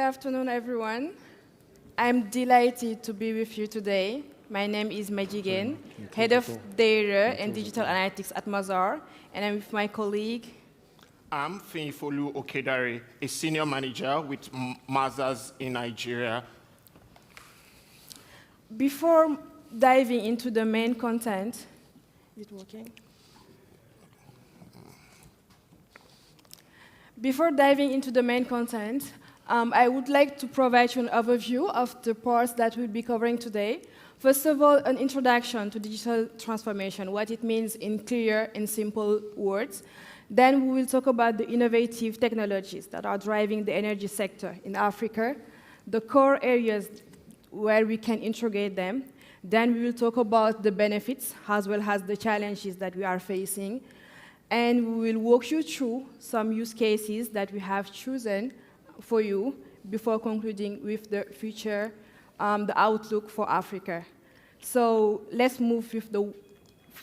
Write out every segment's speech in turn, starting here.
afternoon, everyone. I'm delighted to be with you today. My name is Madjiguene, Head of Data and Digital Analytics at Mazars, and I'm with my colleague. I'm Fiyinfolu Okedere, a Senior Manager with Mazars in Nigeria. Before diving into the main content, is it working? Before diving into the main content, I would like to provide you an overview of the parts that we'll be covering today. First of all, an introduction to digital transformation, what it means in clear and simple words. Then we will talk about the innovative technologies that are driving the energy sector in Africa, the core areas where we can integrate them. Then we will talk about the benefits as well as the challenges that we are facing. And we will walk you through some use cases that we have chosen for you before concluding with the future, the outlook for Africa. So let's move with the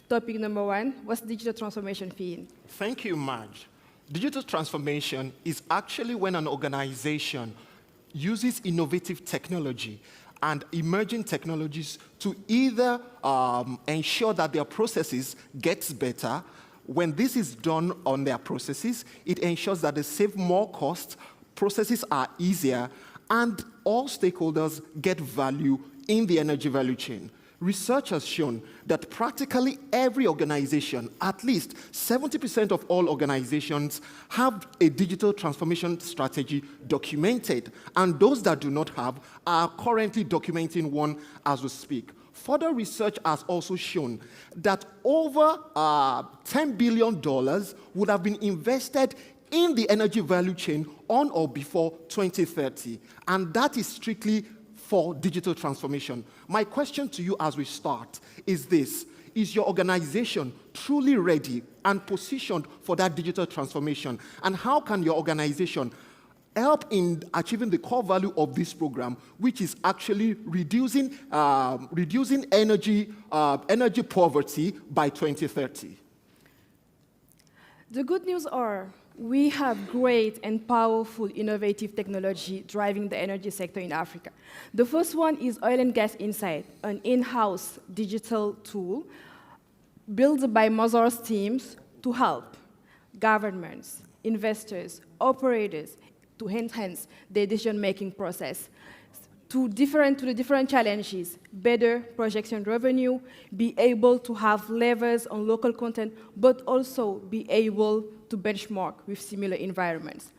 topic number one. What's digital transformation, Fiyin? Thank you, Madj. Digital transformation is actually when an organization uses innovative technology and emerging technologies to either ensure that their processes get better. When this is done on their processes, it ensures that they save more costs, processes are easier, and all stakeholders get value in the energy value chain. Research has shown that practically every organization, at least 70% of all organizations, have a digital transformation strategy documented, and those that do not have are currently documenting one as we speak. Further research has also shown that over $10 billion would have been invested in the energy value chain on or before 2030, and that is strictly for digital transformation. My question to you as we start is this: is your organization truly ready and positioned for that digital transformation? And how can your organization help in achieving the core value of this program, which is actually reducing energy poverty by 2030? The good news are we have great and powerful innovative technology driving the energy sector in Africa. The first one is Oil and Gas Insight, an in-house digital tool built by Mazars teams to help governments, investors, operators to enhance their decision-making process, to the different challenges, better projection revenue, be able to have levers on local content, but also be able to benchmark with similar environments.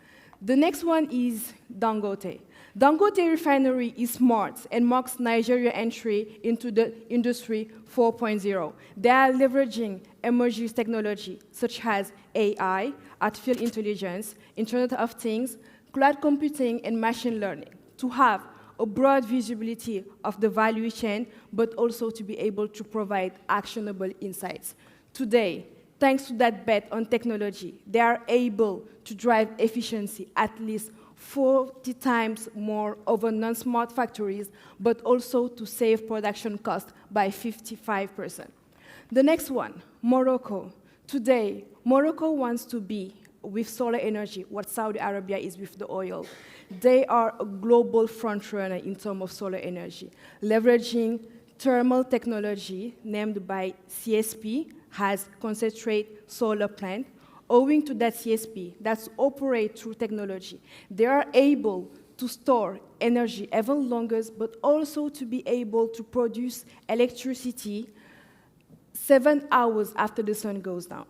The next one is Dangote. Dangote Refinery is smart and marks Nigeria's entry into the Industry 4.0. They are leveraging emerging technology such as AI, artificial intelligence, Internet of Things, cloud computing, and machine learning to have a broad visibility of the value chain, but also to be able to provide actionable insights. Today, thanks to that bet on technology, they are able to drive efficiency at least 40 times more over non-smart factories, but also to save production costs by 55%. The next one, Morocco. Today, Morocco wants to be with solar energy what Saudi Arabia is with the oil. They are a global frontrunner in terms of solar energy, leveraging thermal technology named by CSP has concentrate solar plant. Owing to that CSP that's operate through technology, they are able to store energy even longer, but also to be able to produce electricity 7 hours after the sun goes down.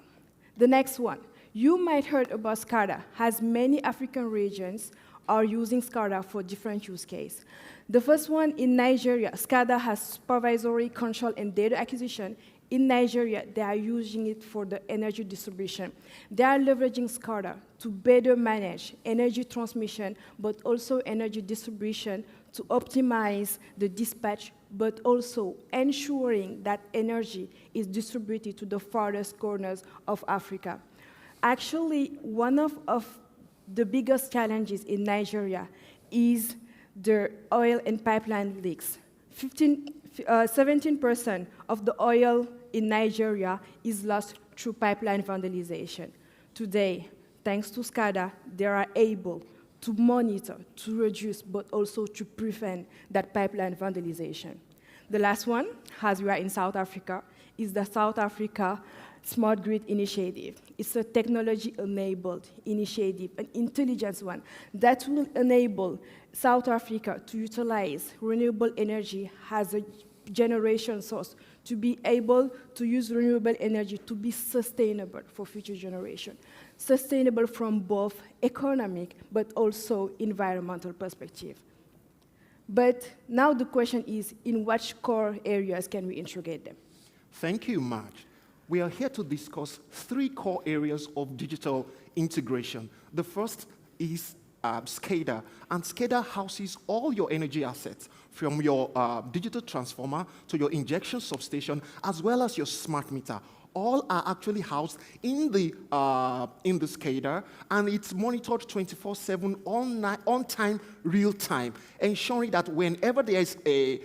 The next one, you might heard about SCADA, as many African regions are using SCADA for different use cases. The first one in Nigeria, SCADA has supervisory control and data acquisition. In Nigeria, they are using it for the energy distribution. They are leveraging SCADA to better manage energy transmission, but also energy distribution to optimize the dispatch, but also ensuring that energy is distributed to the farthest corners of Africa. Actually, one of the biggest challenges in Nigeria is the oil and pipeline leaks. 17% of the oil in Nigeria is lost through pipeline vandalization. Today, thanks to SCADA, they are able to monitor, to reduce, but also to prevent that pipeline vandalization. The last one, as we are in South Africa, is the South Africa Smart Grid Initiative. It's a technology-enabled initiative, an intelligent one, that will enable South Africa to utilize renewable energy as a generation source, to be able to use renewable energy to be sustainable for future generations. Sustainable from both economic but also environmental perspective. But now the question is, in what core areas can we integrate them? Thank you, Madj. We are here to discuss 3 core areas of digital integration. The first is SCADA, and SCADA houses all your energy assets, from your digital transformer to your injection substation, as well as your smart meter. All are actually housed in the SCADA, and it's monitored 24/7, on time, real time, ensuring that whenever there's a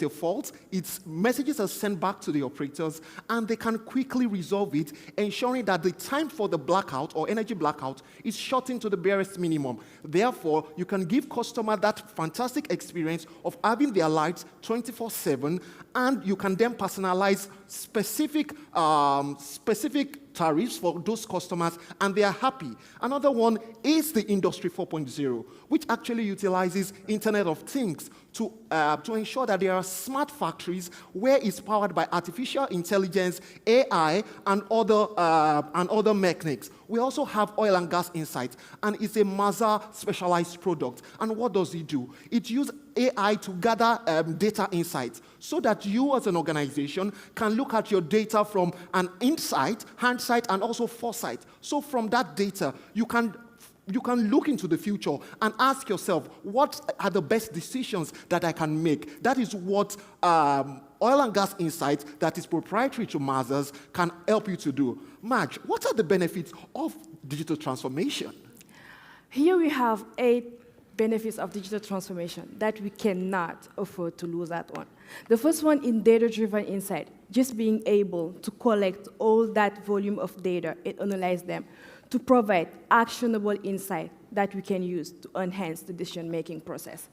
fault, its messages are sent back to the operators, and they can quickly resolve it, ensuring that the time for the blackout or energy blackout is shortened to the barest minimum. Therefore, you can give customer that fantastic experience of having their lights 24/7, and you can then personalize specific tariffs for those customers, and they are happy. Another one is the Industry 4.0, which actually utilizes Internet of Things to ensure that there are smart factories where it's powered by artificial intelligence, AI, and other mechanics. We also have oil and gas insights, and it's a Mazars specialized product. And what does it do? It uses AI to gather data insights so that you as an organization can look at your data from an insight, hindsight, and also foresight. So from that data, you can look into the future and ask yourself, what are the best decisions that I can make? That is what oil and gas insights that is proprietary to Mazars can help you to do. Madj, what are the benefits of digital transformation? Here we have 8 benefits of digital transformation that we cannot afford to lose that one. The first one is data-driven insight, just being able to collect all that volume of data and analyze them to provide actionable insight that we can use to enhance the decision-making process.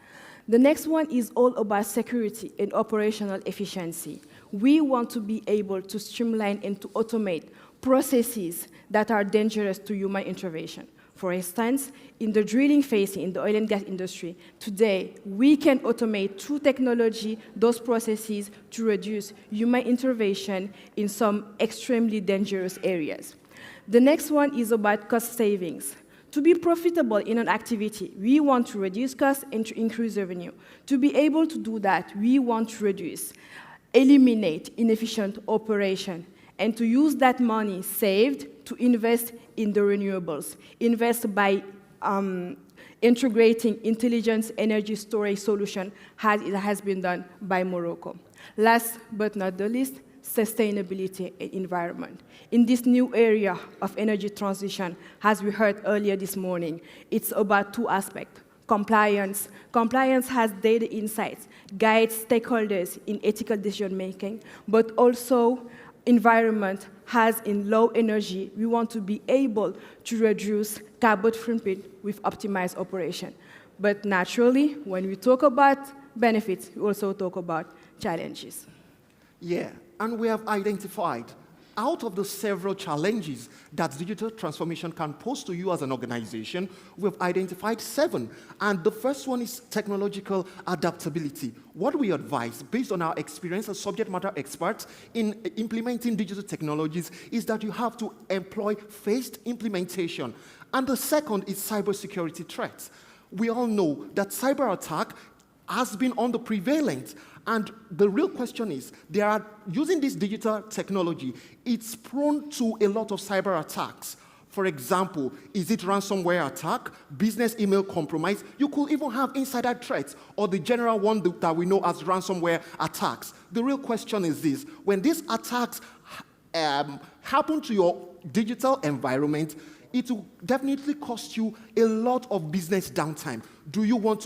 The next one is all about security and operational efficiency. We want to be able to streamline and to automate processes that are dangerous to human intervention. For instance, in the drilling phase in the oil and gas industry, today, we can automate through technology those processes to reduce human intervention in some extremely dangerous areas. The next one is about cost savings. To be profitable in an activity, we want to reduce costs and to increase revenue. To be able to do that, we want to eliminate inefficient operation, and to use that money saved to invest in the renewables, invest by integrating intelligent energy storage solution, as it has been done by Morocco. Last but not the least, sustainability and environment. In this new area of energy transition, as we heard earlier this morning, it's about 2 aspects. Compliance. Compliance has data insights, guides stakeholders in ethical decision-making, but also environment has in low energy, we want to be able to reduce carbon footprint with optimized operation. But naturally, when we talk about benefits, we also talk about challenges. Yeah, and we have identified, out of the several challenges that digital transformation can pose to you as an organization, we've identified 7. And the first one is technological adaptability. What we advise, based on our experience as subject matter experts in implementing digital technologies, is that you have to employ phased implementation. And the second is cybersecurity threats. We all know that cyber attack has been on the prevalent. And the real question is, using this digital technology, it's prone to a lot of cyber attacks. For example, is it ransomware attack, business email compromise? You could even have insider threats, or the general one that we know as ransomware attacks. The real question is this: when these attacks happen to your digital environment, it will definitely cost you a lot of business downtime. Do you want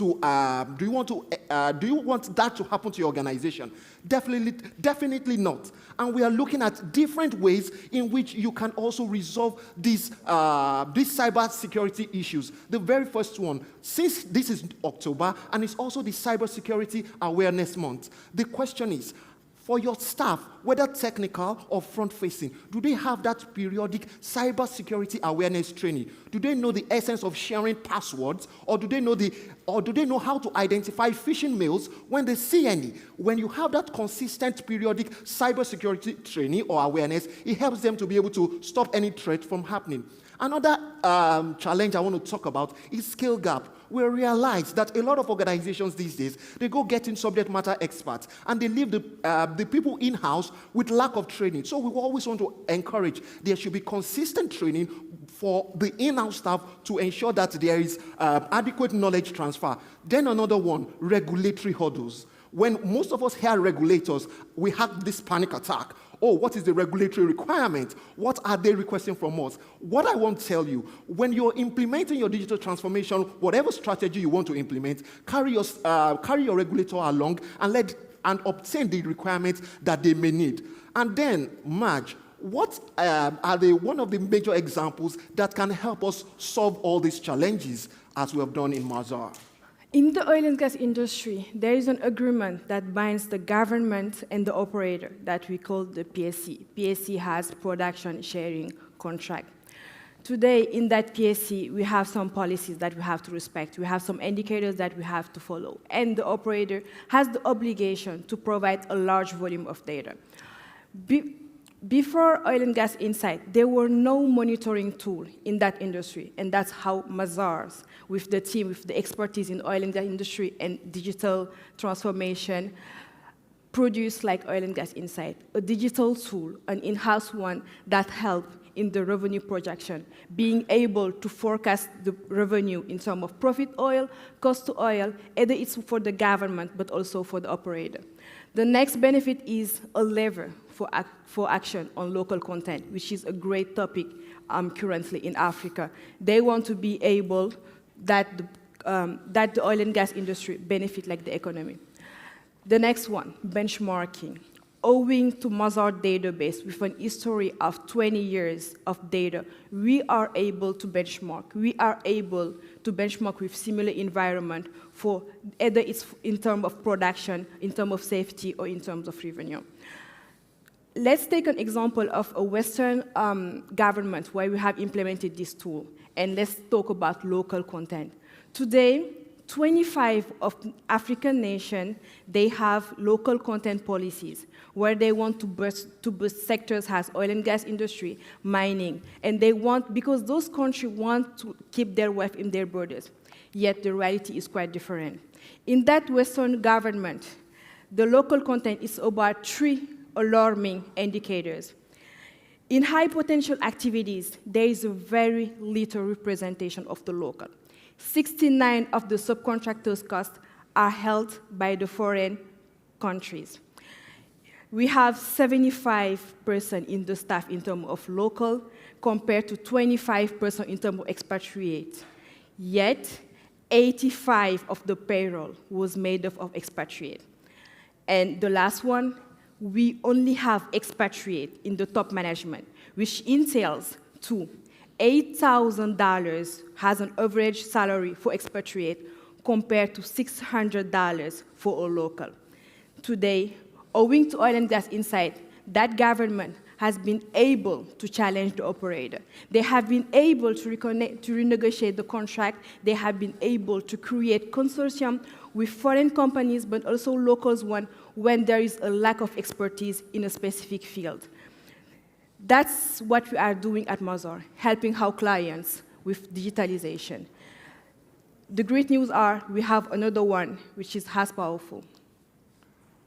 that to happen to your organization? Definitely not. And we are looking at different ways in which you can also resolve these cyber security issues. The very first one, since this is October and it's also the Cybersecurity Awareness Month, the question is, for your staff, whether technical or front-facing, do they have that periodic cybersecurity awareness training? Do they know the essence of sharing passwords, or do they know how to identify phishing mails when they see any? When you have that consistent periodic cybersecurity training or awareness, it helps them to be able to stop any threat from happening. Another challenge I want to talk about is skill gap. We realize that a lot of organizations these days, they go getting subject matter experts, and they leave the people in-house with lack of training. So we always want to encourage there should be consistent training for the in-house staff to ensure that there is adequate knowledge transfer. Then another one, regulatory hurdles. When most of us hear regulators, we have this panic attack. Oh, what is the regulatory requirement? What are they requesting from us? What I want to tell you, when you're implementing your digital transformation, whatever strategy you want to implement, carry your regulator along and obtain the requirements that they may need. And then, Madj, what are one of the major examples that can help us solve all these challenges as we have done in Mazars? In the oil and gas industry, there is an agreement that binds the government and the operator that we call the PSC. PSC has production sharing contract. Today, in that PSC, we have some policies that we have to respect. We have some indicators that we have to follow. And the operator has the obligation to provide a large volume of data. Before Oil and Gas Insight, there were no monitoring tool in that industry, and that's how Mazars, with the team, with the expertise in oil and gas industry and digital transformation, produced like Oil and Gas Insight, a digital tool, an in-house one that helped in the revenue projection, being able to forecast the revenue in terms of profit oil, cost to oil, either it's for the government, but also for the operator. The next benefit is a lever for action on local content, which is a great topic currently in Africa. They want to be able that the oil and gas industry benefit like the economy. The next one, benchmarking. Owing to Mazars database with an history of 20 years of data, we are able to benchmark. We are able to benchmark with similar environment for either it's in terms of production, in terms of safety, or in terms of revenue. Let's take an example of a Western government where we have implemented this tool, and let's talk about local content. Today, 25 of African nations, they have local content policies where they want to boost sectors as oil and gas industry, mining, and they want, because those countries want to keep their wealth in their borders, yet the reality is quite different. In that Western government, the local content is about 3 alarming indicators. In high potential activities, there is a very little representation of the local. 69 of the subcontractors' costs are held by the foreign countries. We have 75% in the staff in terms of local, compared to 25% in terms of expatriate. Yet, 85% of the payroll was made up of expatriate. And the last one, we only have expatriate in the top management, which entails to $8,000 has an average salary for expatriate compared to $600 for a local. Today, owing to Oil and Gas Insight, that government has been able to challenge the operator. They have been able to renegotiate the contract. They have been able to create consortium with foreign companies, but also locals one when there is a lack of expertise in a specific field. That's what we are doing at Mazars, helping our clients with digitalization. The great news are we have another one, which is as powerful.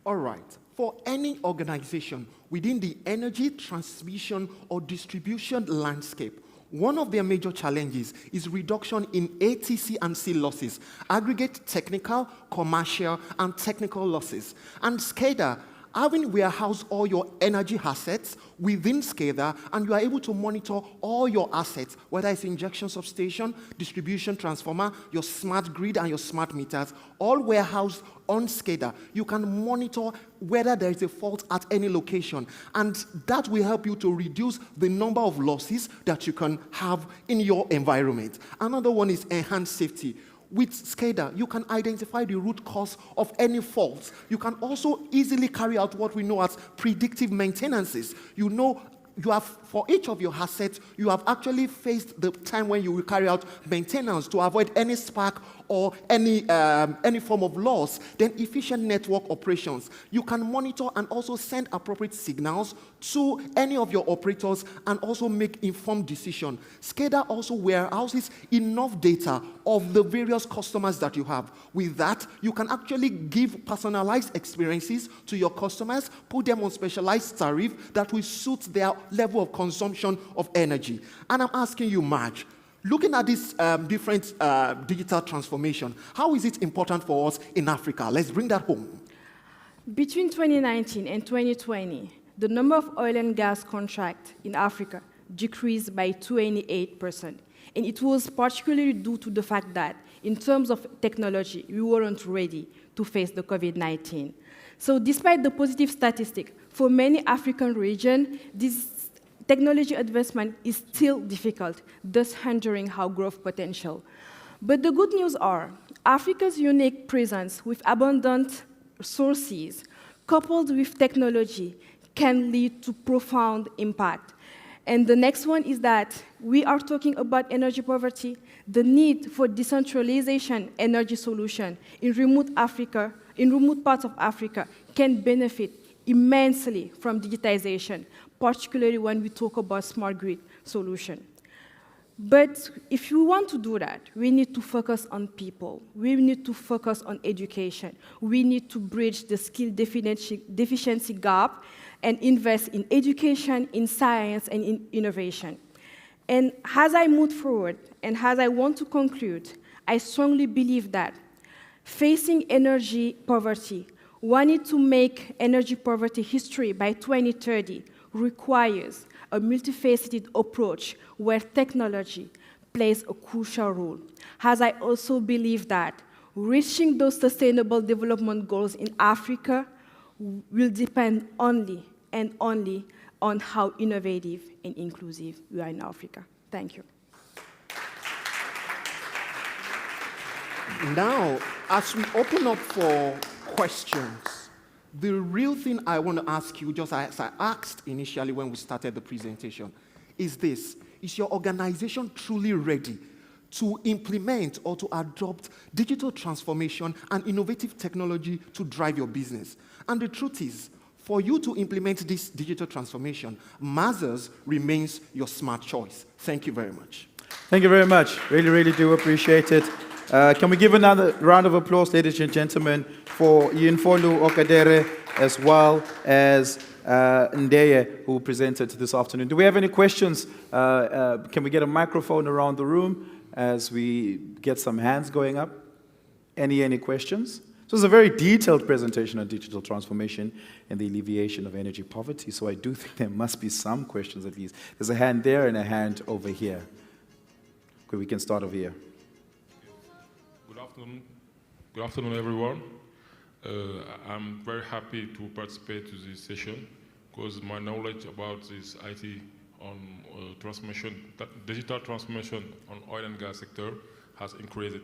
All right. For any organization within the energy transmission or distribution landscape, one of their major challenges is reduction in ATC and C losses, aggregate technical, commercial, and technical losses. And SCADA Having warehoused all your energy assets within SCADA, and you are able to monitor all your assets, whether it's injection substation, distribution transformer, your smart grid, and your smart meters, all warehoused on SCADA. You can monitor whether there is a fault at any location, and that will help you to reduce the number of losses that you can have in your environment. Another one is enhanced safety. With SCADA, you can identify the root cause of any faults. You can also easily carry out what we know as predictive maintenances. You know, you have, for each of your assets, you have actually faced the time when you will carry out maintenance to avoid any spark or any form of loss. Then efficient network operations. You can monitor and also send appropriate signals to any of your operators and also make informed decisions. SCADA also warehouses enough data of the various customers that you have. With that, you can actually give personalized experiences to your customers, put them on specialized tariff that will suit their level of consumption of energy. And I'm asking you, Marge, looking at this different digital transformation, how is it important for us in Africa? Let's bring that home. Between 2019 and 2020, the number of oil and gas contracts in Africa decreased by 28%. And it was particularly due to the fact that, in terms of technology, we weren't ready to face the COVID-19. So despite the positive statistic, for many African regions, this technology advancement is still difficult, thus hindering our growth potential. But the good news are, Africa's unique presence with abundant sources, coupled with technology, can lead to profound impact. And the next one is that we are talking about energy poverty, the need for decentralization energy solution in remote Africa, in remote parts of Africa, can benefit immensely from digitization, particularly when we talk about smart grid solution. But if you want to do that, we need to focus on people. We need to focus on education. We need to bridge the skill deficiency gap and invest in education, in science, and in innovation. And as I move forward, and as I want to conclude, I strongly believe that facing energy poverty, wanting to make energy poverty history by 2030 requires a multifaceted approach where technology plays a crucial role. As I also believe that reaching those sustainable development goals in Africa will depend only and only on how innovative and inclusive we are in Africa. Thank you. Now, as we open up for questions, the real thing I want to ask you, just as I asked initially when we started the presentation, is this. Is your organization truly ready to implement or to adopt digital transformation and innovative technology to drive your business? And the truth is, for you to implement this digital transformation, Mazars remains your smart choice. Thank you very much. Thank you very much. Really, really do appreciate it. Can we give another round of applause, ladies and gentlemen, for Fiyinfolu Okedere, as well as Ndeye, who presented this afternoon. Do we have any questions? Can we get a microphone around the room as we get some hands going up? Any questions? So it's a very detailed presentation on digital transformation and the alleviation of energy poverty. So I do think there must be some questions at least. There's a hand there and a hand over here. Okay, we can start over here. Good afternoon, everyone. I'm very happy to participate to this session because my knowledge about this IT on transformation, digital transformation on oil and gas sector has increased.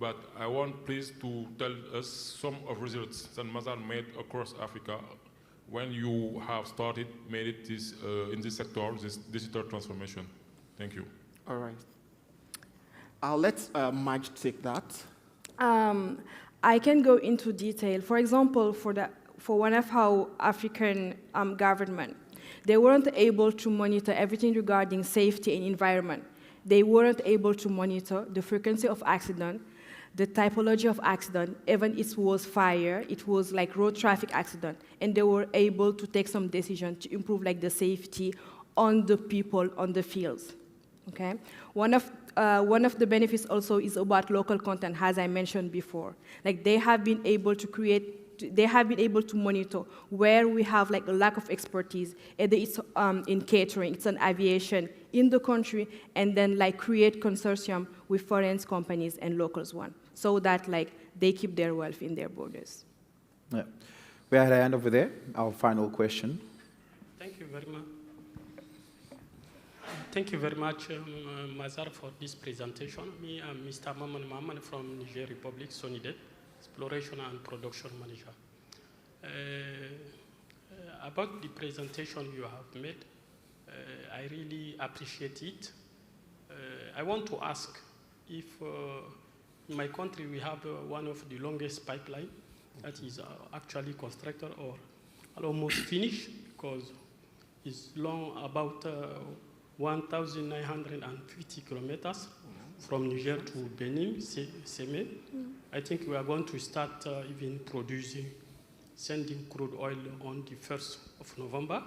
But I want please to tell us some of results that Mazars made across Africa when you have started, made it this, in this sector, this digital transformation. Thank you. All right. I'll let Madj take that. I can go into detail. For example, for one of our African government, they weren't able to monitor everything regarding safety and environment. They weren't able to monitor the frequency of accident, the typology of accident, even if it was fire, it was like road traffic accident, and they were able to take some decision to improve like the safety on the people on the fields. Okay, one of the benefits also is about local content, as I mentioned before. Like they have been able to create they have been able to monitor where we have like a lack of expertise, either it's in catering, it's in aviation in the country, and then like create consortium with foreign companies and locals one, so that like they keep their wealth in their borders. Yeah. We had a hand over there, our final question. Thank you very much. Thank you very much, Mazars, for this presentation. Me, I'm Mr. Maman from Niger Republic, Sonide, Exploration and Production Manager. About the presentation you have made, I really appreciate it. I want to ask if in my country we have one of the longest pipeline that is actually constructed or almost finished, because it's long about 1,950 kilometers from Niger to Benin, Seme. I think we are going to start even producing, sending crude oil on the 1st of November.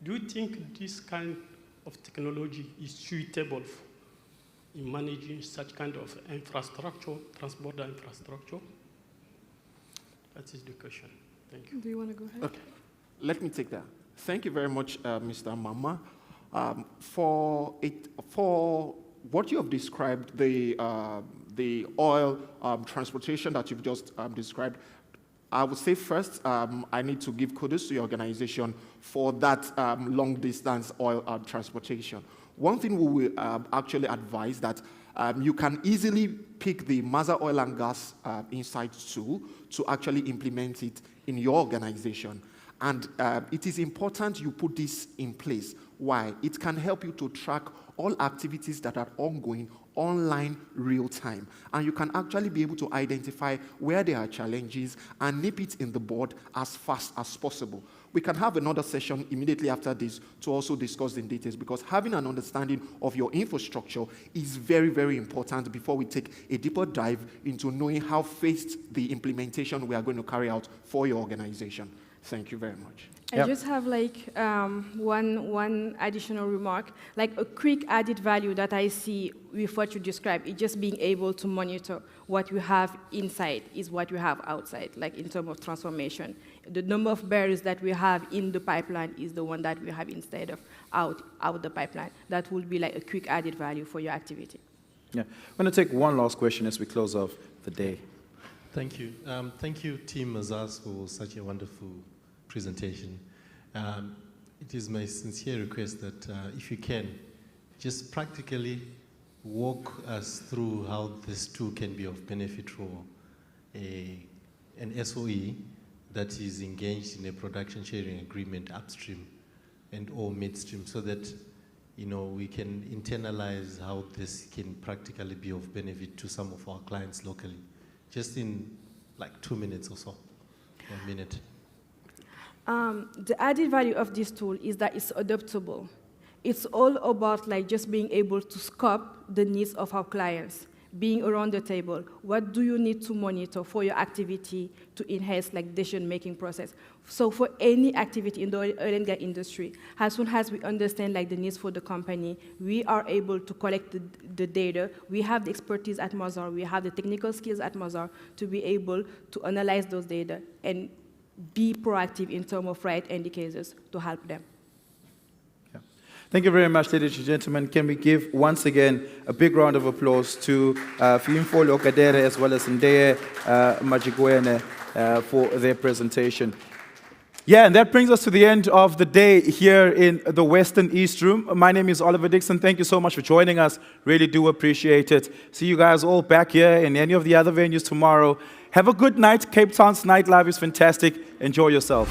Do you think this kind of technology is suitable in managing such kind of infrastructure, transborder infrastructure? That is the question. Thank you. Do you want to go ahead? Okay, let me take that. Thank you very much, Mr. Mama. For what you have described, the oil transportation that you've just described, I would say first, I need to give kudos to your organization for that long-distance oil transportation. One thing we will actually advise that you can easily pick the Mazars Oil and Gas Insights tool to actually implement it in your organization. And it is important you put this in place. Why? It can help you to track all activities that are ongoing online real time. And you can actually be able to identify where there are challenges and nip it in the bud as fast as possible. We can have another session immediately after this to also discuss in details, because having an understanding of your infrastructure is very, very important before we take a deeper dive into knowing how phased the implementation we are going to carry out for your organization. Thank you very much. I just have like one additional remark, like a quick added value that I see with what you described, is just being able to monitor what you have inside is what you have outside, like in terms of transformation. The number of barrels that we have in the pipeline is the one that we have instead of out the pipeline. That will be like a quick added value for your activity. Yeah. I'm going to take one last question as we close off the day. Thank you. Thank you, Team Mazars, for such a wonderful presentation. It is my sincere request that if you can, just practically walk us through how this tool can be of benefit for an SOE that is engaged in a production sharing agreement upstream and or midstream, so that we can internalize how this can practically be of benefit to some of our clients locally. Just in like 2 minutes or so, 1 minute. The added value of this tool is that it's adaptable. It's all about like just being able to scope the needs of our clients, being around the table. What do you need to monitor for your activity to enhance like decision-making process? So for any activity in the oil and gas industry, as soon as we understand like the needs for the company, we are able to collect the data. We have the expertise at Mazars, we have the technical skills at Mazars to be able to analyze those data and be proactive in terms of right indicators to help them. Yeah. Thank you very much, ladies and gentlemen. Can we give once again a big round of applause to Fiyinfolu, Okedere, as well as Ndeye, Madjiguene for their presentation. Yeah, and that brings us to the end of the day here in the Westin East Room. My name is Oliver Dixon. Thank you so much for joining us. Really do appreciate it. See you guys all back here in any of the other venues tomorrow. Have a good night. Cape Town's nightlife is fantastic. Enjoy yourself.